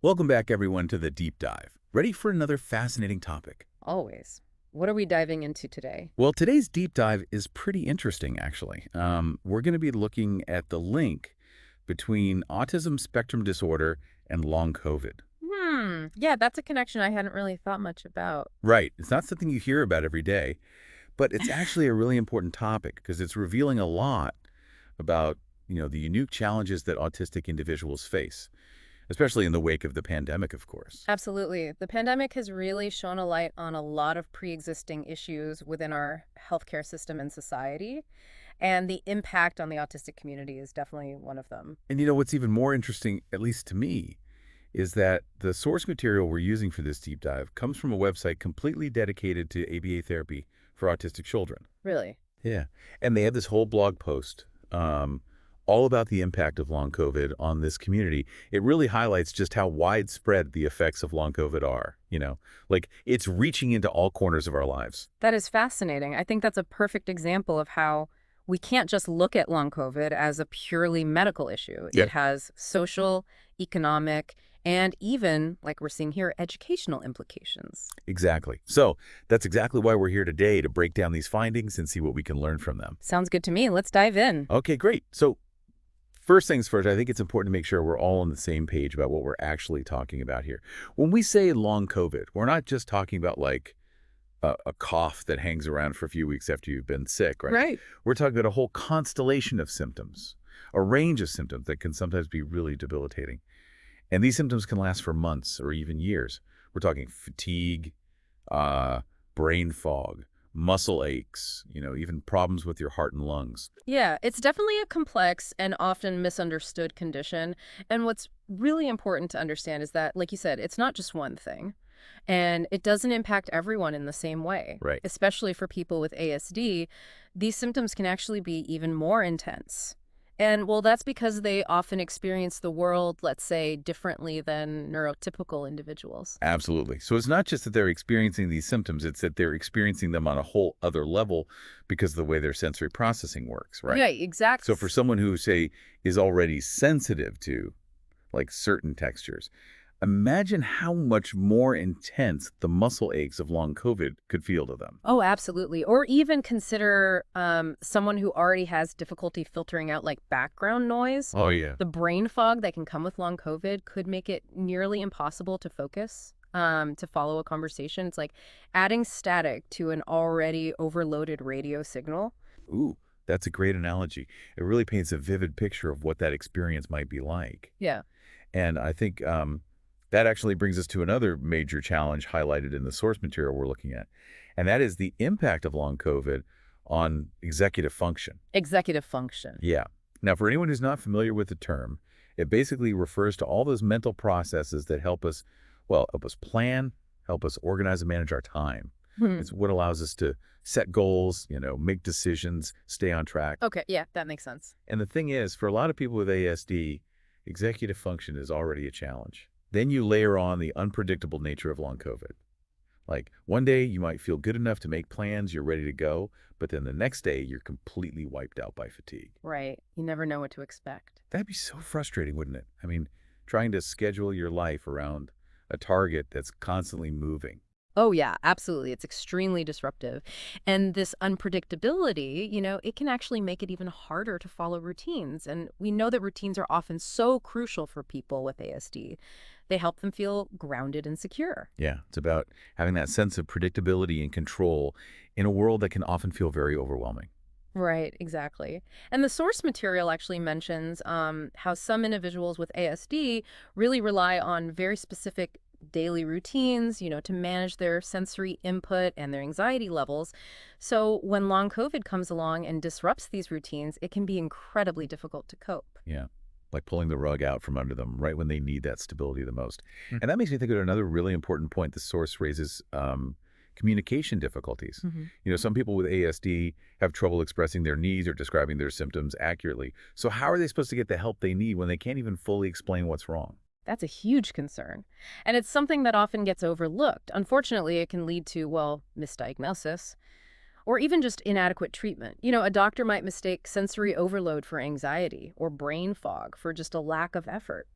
Welcome back, everyone, to the Deep Dive. Ready for another fascinating topic? Always. What are we diving into today? Well, today's deep dive is pretty interesting, actually. We're going to be looking at the link between autism spectrum disorder and long COVID. Yeah, that's a connection I hadn't really thought much about. Right. It's not something you hear about every day, but it's actually a really important topic because it's revealing a lot about, the unique challenges that autistic individuals face, especially in the wake of the pandemic, of course. Absolutely. The pandemic has really shone a light on a lot of pre-existing issues within our healthcare system and society, and the impact on the autistic community is definitely one of them. And what's even more interesting, at least to me, is that the source material we're using for this deep dive comes from a website completely dedicated to ABA therapy for autistic children. Really? Yeah. And they have this whole blog post all about the impact of long COVID on this community. It really highlights just how widespread the effects of long COVID are. Like it's reaching into all corners of our lives. That is fascinating. I think that's a perfect example of how we can't just look at long COVID as a purely medical issue. Yeah. It has social, economic, and even, like we're seeing here, educational implications. Exactly. So that's exactly why we're here today, to break down these findings and see what we can learn from them. Sounds good to me. Let's dive in. Okay, great. So first things first, I think it's important to make sure we're all on the same page about what we're actually talking about here. When we say long COVID, we're not just talking about like a cough that hangs around for a few weeks after you've been sick, right? Right. We're talking about a whole constellation of symptoms, a range of symptoms that can sometimes be really debilitating. And these symptoms can last for months or even years. We're talking fatigue, brain fog, muscle aches, even problems with your heart and lungs. Yeah, it's definitely a complex and often misunderstood condition. And what's really important to understand is that, like you said, it's not just one thing. And it doesn't impact everyone in the same way. Right. Especially for people with ASD, these symptoms can actually be even more intense. And well, that's because they often experience the world, let's say, differently than neurotypical individuals. Absolutely. So it's not just that they're experiencing these symptoms, it's that they're experiencing them on a whole other level because of the way their sensory processing works, right? Yeah, exactly. So for someone who, say, is already sensitive to like certain textures, imagine how much more intense the muscle aches of long COVID could feel to them. Oh, absolutely. Or even consider someone who already has difficulty filtering out like background noise. Oh, yeah. The brain fog that can come with long COVID could make it nearly impossible to focus, to follow a conversation. It's like adding static to an already overloaded radio signal. Ooh, that's a great analogy. It really paints a vivid picture of what that experience might be like. Yeah. And I think that actually brings us to another major challenge highlighted in the source material we're looking at, and that is the impact of long COVID on executive function. Executive function. Yeah. Now, for anyone who's not familiar with the term, it basically refers to all those mental processes that help us plan, help us organize and manage our time. Hmm. It's what allows us to set goals, make decisions, stay on track. Okay, yeah, that makes sense. And the thing is, for a lot of people with ASD, executive function is already a challenge. Then you layer on the unpredictable nature of long COVID. Like one day you might feel good enough to make plans, you're ready to go, but then the next day you're completely wiped out by fatigue. Right. You never know what to expect. That'd be so frustrating, wouldn't it? I mean, trying to schedule your life around a target that's constantly moving. Oh, yeah, absolutely. It's extremely disruptive. And this unpredictability, it can actually make it even harder to follow routines. And we know that routines are often so crucial for people with ASD. They help them feel grounded and secure. Yeah, it's about having that sense of predictability and control in a world that can often feel very overwhelming. Right, exactly. And the source material actually mentions how some individuals with ASD really rely on very specific daily routines, to manage their sensory input and their anxiety levels. So when long COVID comes along and disrupts these routines, it can be incredibly difficult to cope. Yeah. Like pulling the rug out from under them right when they need that stability the most. And that makes me think of another really important point the source raises, communication difficulties. Some people with ASD have trouble expressing their needs or describing their symptoms accurately. So how are they supposed to get the help they need when they can't even fully explain what's wrong? That's a huge concern. And it's something that often gets overlooked. Unfortunately, it can lead to, well, misdiagnosis or even just inadequate treatment. A doctor might mistake sensory overload for anxiety or brain fog for just a lack of effort.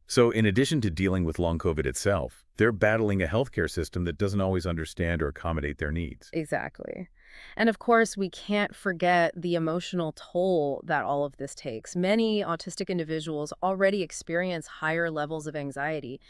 So in addition to dealing with long COVID itself, they're battling a healthcare system that doesn't always understand or accommodate their needs. Exactly. And of course, we can't forget the emotional toll that all of this takes. Many autistic individuals already experience higher levels of anxiety,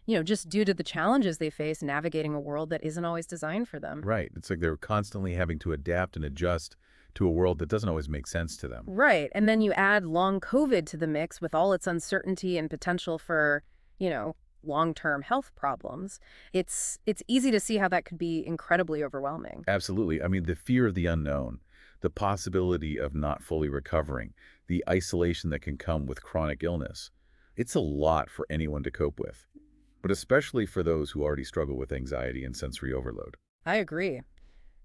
just due to the challenges they face navigating a world that isn't always designed for them. Right. It's like they're constantly having to adapt and adjust to a world that doesn't always make sense to them. Right. And then you add long COVID to the mix with all its uncertainty and potential for, you know, long-term health problems. It's easy to see how that could be incredibly overwhelming. Absolutely. I mean, the fear of the unknown, the possibility of not fully recovering, the isolation that can come with chronic illness. It's a lot for anyone to cope with, but especially for those who already struggle with anxiety and sensory overload. I agree.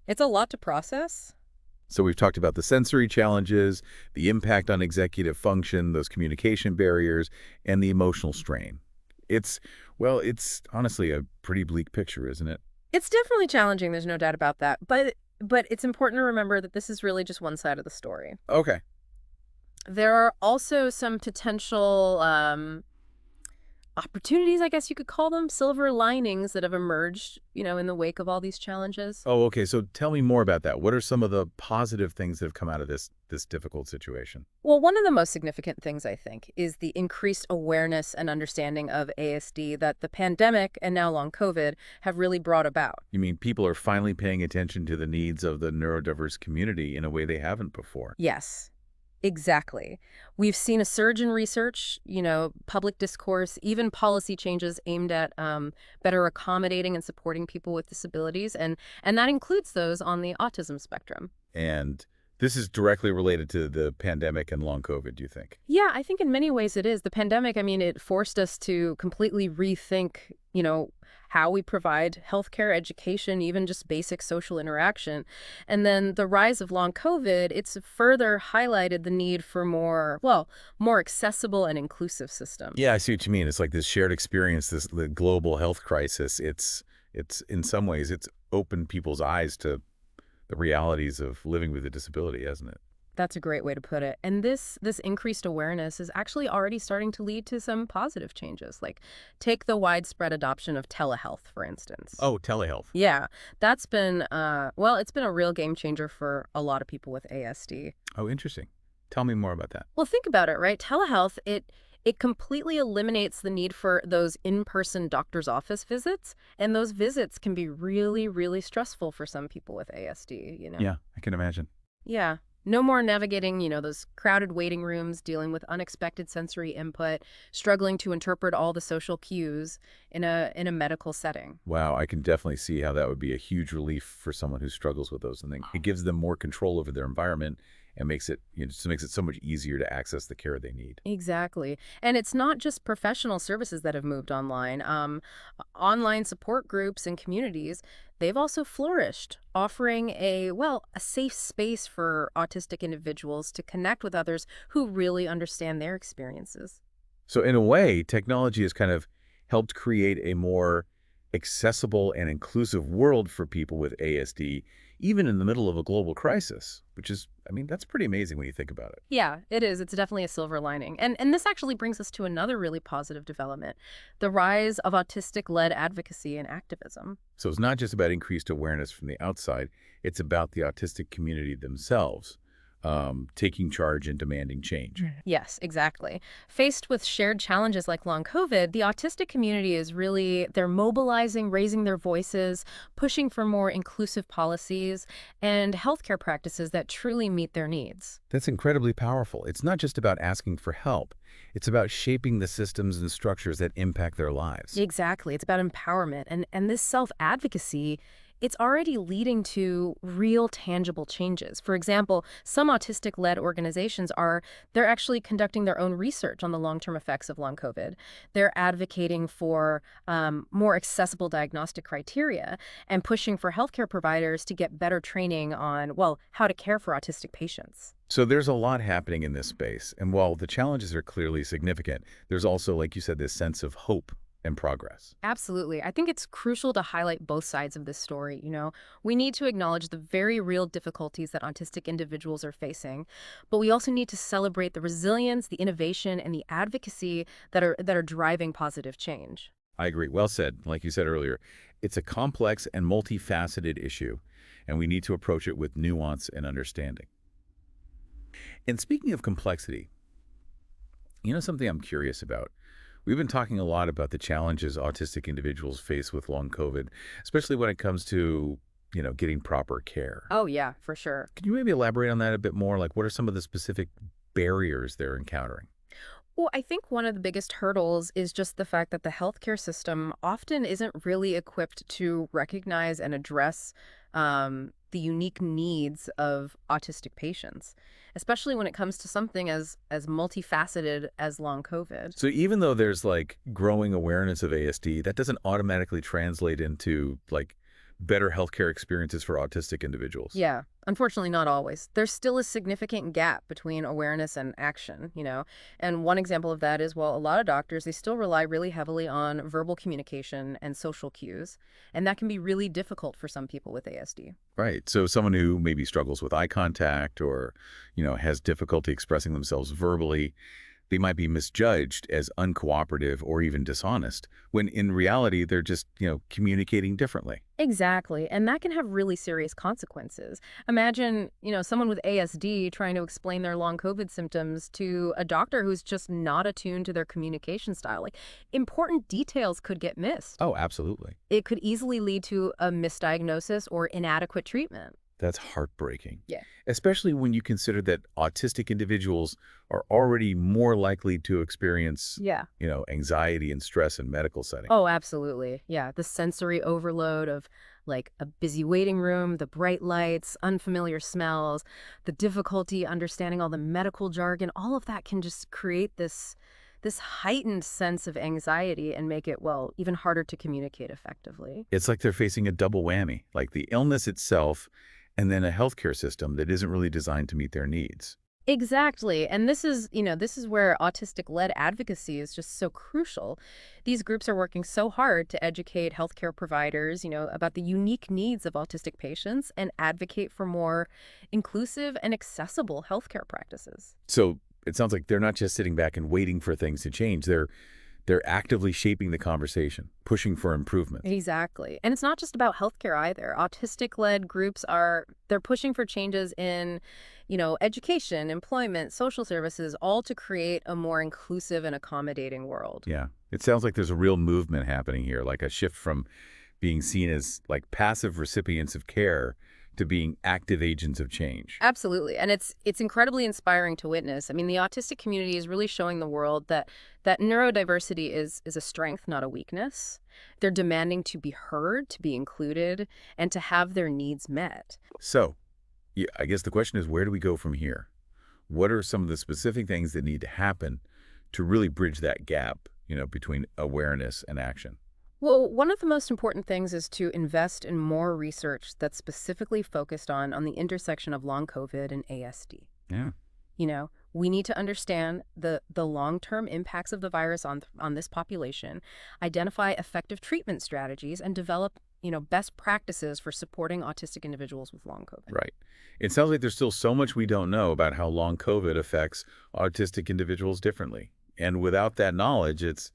It's a lot to process. So we've talked about the sensory challenges, the impact on executive function, those communication barriers, and the emotional strain. It's honestly a pretty bleak picture, isn't it? It's definitely challenging, there's no doubt about that. But it's important to remember that this is really just one side of the story. Okay. There are also some potential opportunities, I guess you could call them, silver linings that have emerged, in the wake of all these challenges. Oh, okay. So tell me more about that. What are some of the positive things that have come out of this difficult situation? Well, one of the most significant things, I think, is the increased awareness and understanding of ASD that the pandemic and now long COVID have really brought about. You mean people are finally paying attention to the needs of the neurodiverse community in a way they haven't before? Yes. Exactly. We've seen a surge in research, public discourse, even policy changes aimed at better accommodating and supporting people with disabilities, and that includes those on the autism spectrum. And this is directly related to the pandemic and long COVID, do you think? Yeah, I think in many ways it is. The pandemic, I mean, it forced us to completely rethink, how we provide healthcare, education, even just basic social interaction. And then the rise of long COVID, it's further highlighted the need for more accessible and inclusive systems. Yeah, I see what you mean. It's like this shared experience, the global health crisis. It's in some ways, it's opened people's eyes to the realities of living with a disability, hasn't it? That's a great way to put it. And this increased awareness is actually already starting to lead to some positive changes. Like take the widespread adoption of telehealth, for instance. Oh, telehealth. Yeah, that's been it's been a real game changer for a lot of people with ASD. Oh, interesting. Tell me more about that. Well, think about it, right? Telehealth, it completely eliminates the need for those in-person doctor's office visits, and those visits can be really, really stressful for some people with ASD. Yeah, I can imagine. Yeah. No more navigating, those crowded waiting rooms, dealing with unexpected sensory input, struggling to interpret all the social cues in a medical setting. Wow, I can definitely see how that would be a huge relief for someone who struggles with those things. It gives them more control over their environment and makes it, just makes it so much easier to access the care they need. Exactly. And it's not just professional services that have moved online. Online support groups and communities, they've also flourished, offering a safe space for autistic individuals to connect with others who really understand their experiences. So in a way, technology has kind of helped create a more accessible and inclusive world for people with ASD, even in the middle of a global crisis, which is, I mean, that's pretty amazing when you think about it. Yeah, it is. It's definitely a silver lining. And this actually brings us to another really positive development, the rise of autistic-led advocacy and activism. So it's not just about increased awareness from the outside, it's about the autistic community themselves taking charge and demanding change. Yes, exactly. Faced with shared challenges like long COVID, the autistic community they're mobilizing, raising their voices, pushing for more inclusive policies and healthcare practices that truly meet their needs. That's incredibly powerful. It's not just about asking for help. It's about shaping the systems and structures that impact their lives. Exactly. It's about empowerment. And this self-advocacy, it's already leading to real tangible changes. For example, some autistic-led organizations they're actually conducting their own research on the long-term effects of long COVID. They're advocating for more accessible diagnostic criteria and pushing for healthcare providers to get better training on, how to care for autistic patients. So there's a lot happening in this space. And while the challenges are clearly significant, there's also, like you said, this sense of hope and progress. Absolutely. I think it's crucial to highlight both sides of this story, We need to acknowledge the very real difficulties that autistic individuals are facing, but we also need to celebrate the resilience, the innovation, and the advocacy that are driving positive change. I agree. Well said. Like you said earlier, it's a complex and multifaceted issue, and we need to approach it with nuance and understanding. And speaking of complexity, something I'm curious about. We've been talking a lot about the challenges autistic individuals face with long COVID, especially when it comes to, getting proper care. Oh, yeah, for sure. Can you maybe elaborate on that a bit more? Like, what are some of the specific barriers they're encountering? Well, I think one of the biggest hurdles is just the fact that the healthcare system often isn't really equipped to recognize and address the unique needs of autistic patients, especially when it comes to something as multifaceted as long COVID. So even though there's like growing awareness of ASD, that doesn't automatically translate into like better healthcare experiences for autistic individuals. Yeah, unfortunately, not always. There's still a significant gap between awareness and action. And one example of that is, well, a lot of doctors, they still rely really heavily on verbal communication and social cues, and that can be really difficult for some people with ASD. Right. So someone who maybe struggles with eye contact or, has difficulty expressing themselves verbally, they might be misjudged as uncooperative or even dishonest, when in reality, they're just, communicating differently. Exactly, and that can have really serious consequences. Imagine, someone with ASD trying to explain their long COVID symptoms to a doctor who's just not attuned to their communication style. Like, important details could get missed. Oh, absolutely. It could easily lead to a misdiagnosis or inadequate treatment. That's heartbreaking. Yeah. Especially when you consider that autistic individuals are already more likely to experience, Yeah. anxiety and stress in medical settings. Oh, absolutely. Yeah, the sensory overload of like a busy waiting room, the bright lights, unfamiliar smells, the difficulty understanding all the medical jargon, all of that can just create this heightened sense of anxiety and make it, well, even harder to communicate effectively. It's like they're facing a double whammy, like the illness itself and then a healthcare system that isn't really designed to meet their needs. Exactly. And this is where autistic-led advocacy is just so crucial. These groups are working so hard to educate healthcare providers, about the unique needs of autistic patients and advocate for more inclusive and accessible healthcare practices. So it sounds like they're not just sitting back and waiting for things to change. They're actively shaping the conversation, pushing for improvement. Exactly. And it's not just about healthcare either. Autistic-led groups they're pushing for changes in, education, employment, social services, all to create a more inclusive and accommodating world. Yeah. It sounds like there's a real movement happening here, like a shift from being seen as like passive recipients of care to being active agents of change. Absolutely. And it's incredibly inspiring to witness. I mean, the autistic community is really showing the world that neurodiversity is a strength, not a weakness. They're demanding to be heard, to be included, and to have their needs met. So, yeah, I guess the question is, where do we go from here? What are some of the specific things that need to happen to really bridge that gap, between awareness and action? Well, one of the most important things is to invest in more research that's specifically focused on the intersection of long COVID and ASD. Yeah. We need to understand the long-term impacts of the virus on this population, identify effective treatment strategies, and develop, best practices for supporting autistic individuals with long COVID. Right. It sounds like there's still so much we don't know about how long COVID affects autistic individuals differently. And without that knowledge, it's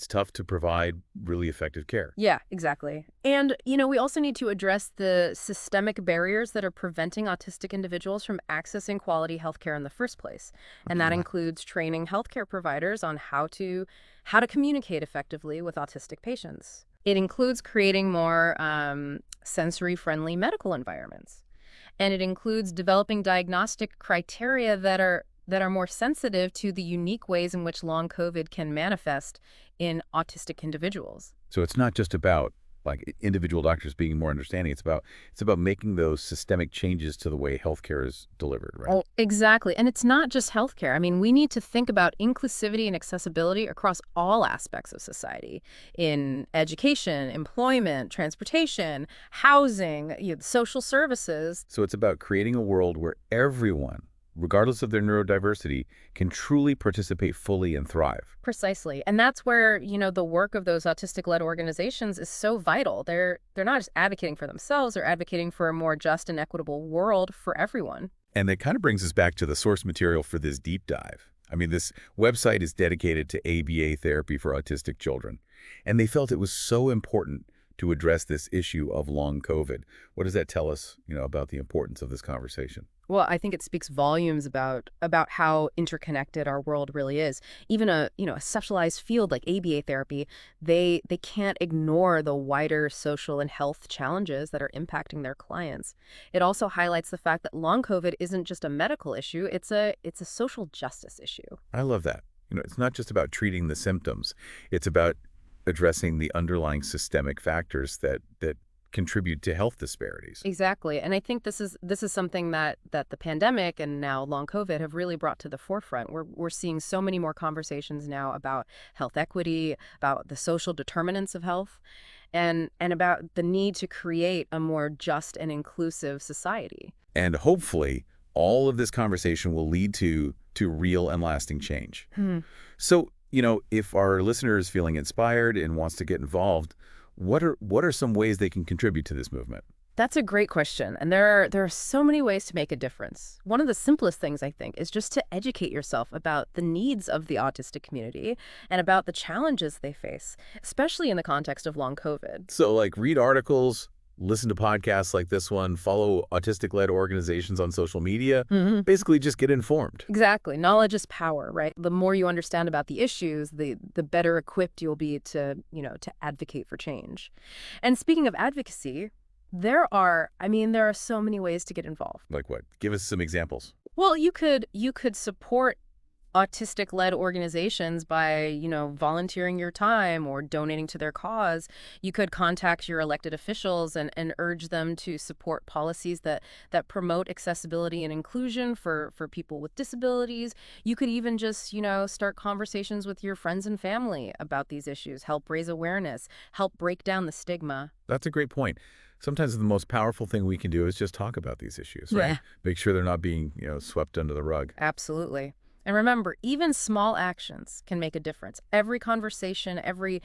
tough to provide really effective care. Yeah, exactly. And, we also need to address the systemic barriers that are preventing autistic individuals from accessing quality healthcare in the first place. And that includes training healthcare providers on how to communicate effectively with autistic patients. It includes creating more sensory-friendly medical environments. And it includes developing diagnostic criteria that are more sensitive to the unique ways in which long COVID can manifest in autistic individuals. So it's not just about like individual doctors being more understanding. It's about making those systemic changes to the way healthcare is delivered, right? Oh, exactly. And it's not just healthcare. I mean, we need to think about inclusivity and accessibility across all aspects of society, in education, employment, transportation, housing, social services. So it's about creating a world where everyone, regardless of their neurodiversity, can truly participate fully and thrive. Precisely. And that's where, the work of those autistic-led organizations is so vital. They're not just advocating for themselves, they're advocating for a more just and equitable world for everyone. And that kind of brings us back to the source material for this deep dive. I mean, this website is dedicated to ABA therapy for autistic children, and they felt it was so important to address this issue of long COVID. What does that tell us, about the importance of this conversation? Well, I think it speaks volumes about how interconnected our world really is. Even a specialized field like ABA therapy, they can't ignore the wider social and health challenges that are impacting their clients. It also highlights the fact that long COVID isn't just a medical issue, it's a social justice issue. I love that. It's not just about treating the symptoms. It's about addressing the underlying systemic factors that contribute to health disparities. Exactly. And I think this is something that the pandemic and now long COVID have really brought to the forefront. We're seeing so many more conversations now about health equity, about the social determinants of health, and about the need to create a more just and inclusive society. And hopefully, all of this conversation will lead to real and lasting change. So, if our listener is feeling inspired and wants to get involved, what are some ways they can contribute to this movement? That's a great question. And there are so many ways to make a difference. One of the simplest things, I think, is just to educate yourself about the needs of the autistic community and about the challenges they face, especially in the context of long COVID. So, read articles, listen to podcasts like this one, follow autistic-led organizations on social media, basically just get informed. Exactly. Knowledge is power, right? The more you understand about the issues, the better equipped you'll be to advocate for change. And speaking of advocacy, there are so many ways to get involved. Like what? Give us some examples. Well, you could support autistic-led organizations by, volunteering your time or donating to their cause. You could contact your elected officials and urge them to support policies that promote accessibility and inclusion for people with disabilities. You could even just, start conversations with your friends and family about these issues, help raise awareness, help break down the stigma. That's a great point. Sometimes the most powerful thing we can do is just talk about these issues, right? Yeah. Make sure they're not being, swept under the rug. Absolutely. And remember, even small actions can make a difference. Every conversation, every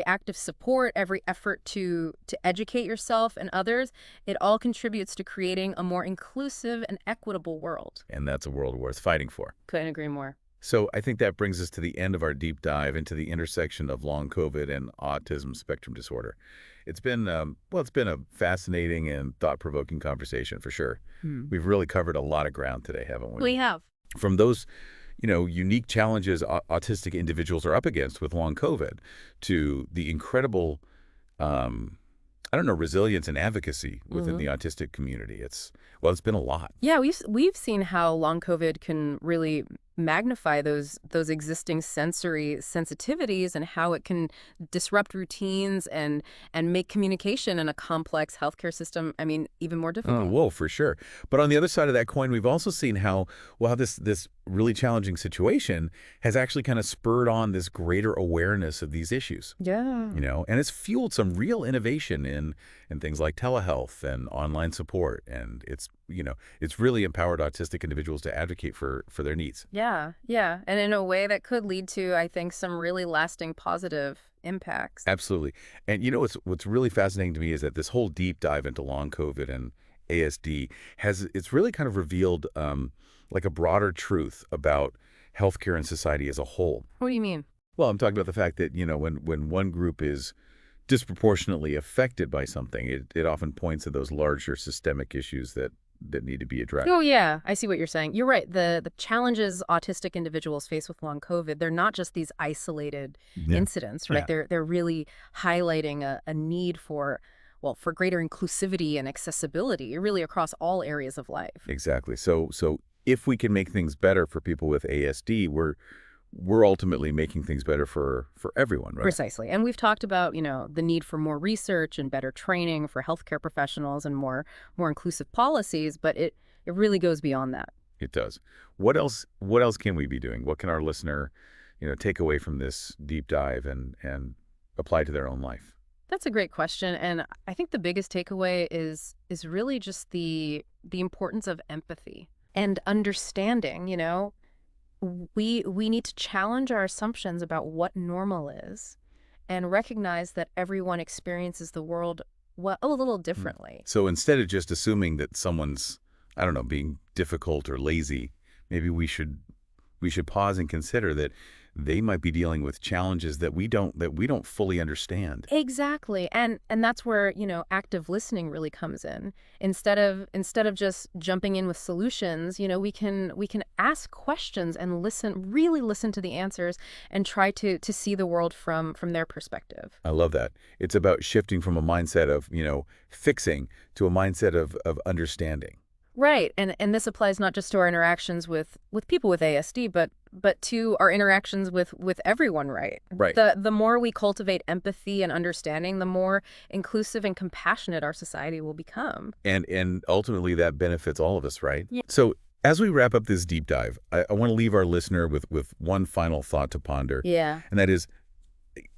act of support, every effort to educate yourself and others, it all contributes to creating a more inclusive and equitable world. And that's a world worth fighting for. Couldn't agree more. So I think that brings us to the end of our deep dive into the intersection of long COVID and autism spectrum disorder. It's been, it's been a fascinating and thought-provoking conversation for sure. We've really covered a lot of ground today, haven't we? We have. From those, unique challenges autistic individuals are up against with long COVID to the incredible, resilience and advocacy within the autistic community. It's been a lot. Yeah, we've seen how long COVID can really magnify those existing sensory sensitivities and how it can disrupt routines and make communication in a complex healthcare system, even more difficult. Whoa, for sure. But on the other side of that coin, we've also seen how this really challenging situation has actually kind of spurred on this greater awareness of these issues. Yeah. And it's fueled some real innovation in things like telehealth and online support. And it's really empowered autistic individuals to advocate for their needs. Yeah. And in a way that could lead to, I think, some really lasting positive impacts. Absolutely. And what's really fascinating to me is that this whole deep dive into long COVID and ASD it's really kind of revealed a broader truth about healthcare and society as a whole. What do you mean? Well, I'm talking about the fact that, when one group is disproportionately affected by something, it often points to those larger systemic issues that need to be addressed. Oh, yeah. I see what you're saying. You're right. The challenges autistic individuals face with long COVID, they're not just these isolated incidents, right? Yeah. They're really highlighting a need for greater inclusivity and accessibility, really across all areas of life. Exactly. So if we can make things better for people with ASD, we're ultimately making things better for everyone, right? Precisely. And we've talked about, the need for more research and better training for healthcare professionals and more inclusive policies, but it really goes beyond that. It does. What else can we be doing? What can our listener, take away from this deep dive and apply to their own life? That's a great question. And I think the biggest takeaway is really just the importance of empathy. And understanding, we need to challenge our assumptions about what normal is and recognize that everyone experiences the world a little Mm. differently. So instead of just assuming that someone's, I don't know, being difficult or lazy, maybe we should pause and consider that they might be dealing with challenges that we don't fully understand. Exactly. And that's where, active listening really comes in. Instead of just jumping in with solutions, we can ask questions and really listen to the answers and try to see the world from their perspective. I love that. It's about shifting from a mindset of, fixing to a mindset of understanding. Right. And this applies not just to our interactions with people with ASD, but to our interactions with everyone, right? Right. The more we cultivate empathy and understanding, the more inclusive and compassionate our society will become. And ultimately that benefits all of us, right? Yeah. So as we wrap up this deep dive, I want to leave our listener with one final thought to ponder, Yeah. and that is,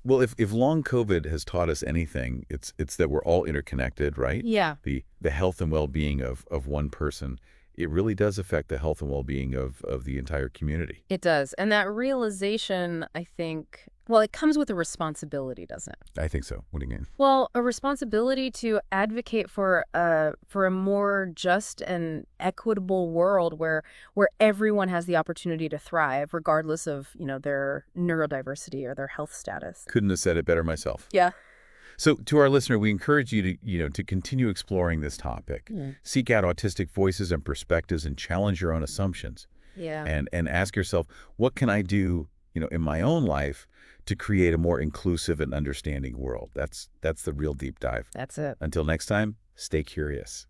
well, if long COVID has taught us anything, it's that we're all interconnected, right? Yeah. The health and well-being of one person, it really does affect the health and well-being of the entire community. It does. And that realization, I think, well, it comes with a responsibility, doesn't it? I think so. What do you mean? Well, a responsibility to advocate for a more just and equitable world where everyone has the opportunity to thrive, regardless of, their neurodiversity or their health status. Couldn't have said it better myself. Yeah. So to our listener, we encourage you to continue exploring this topic. Mm. Seek out autistic voices and perspectives and challenge your own assumptions. Yeah. And ask yourself, what can I do, in my own life to create a more inclusive and understanding world? That's the real deep dive. That's it. Until next time, stay curious.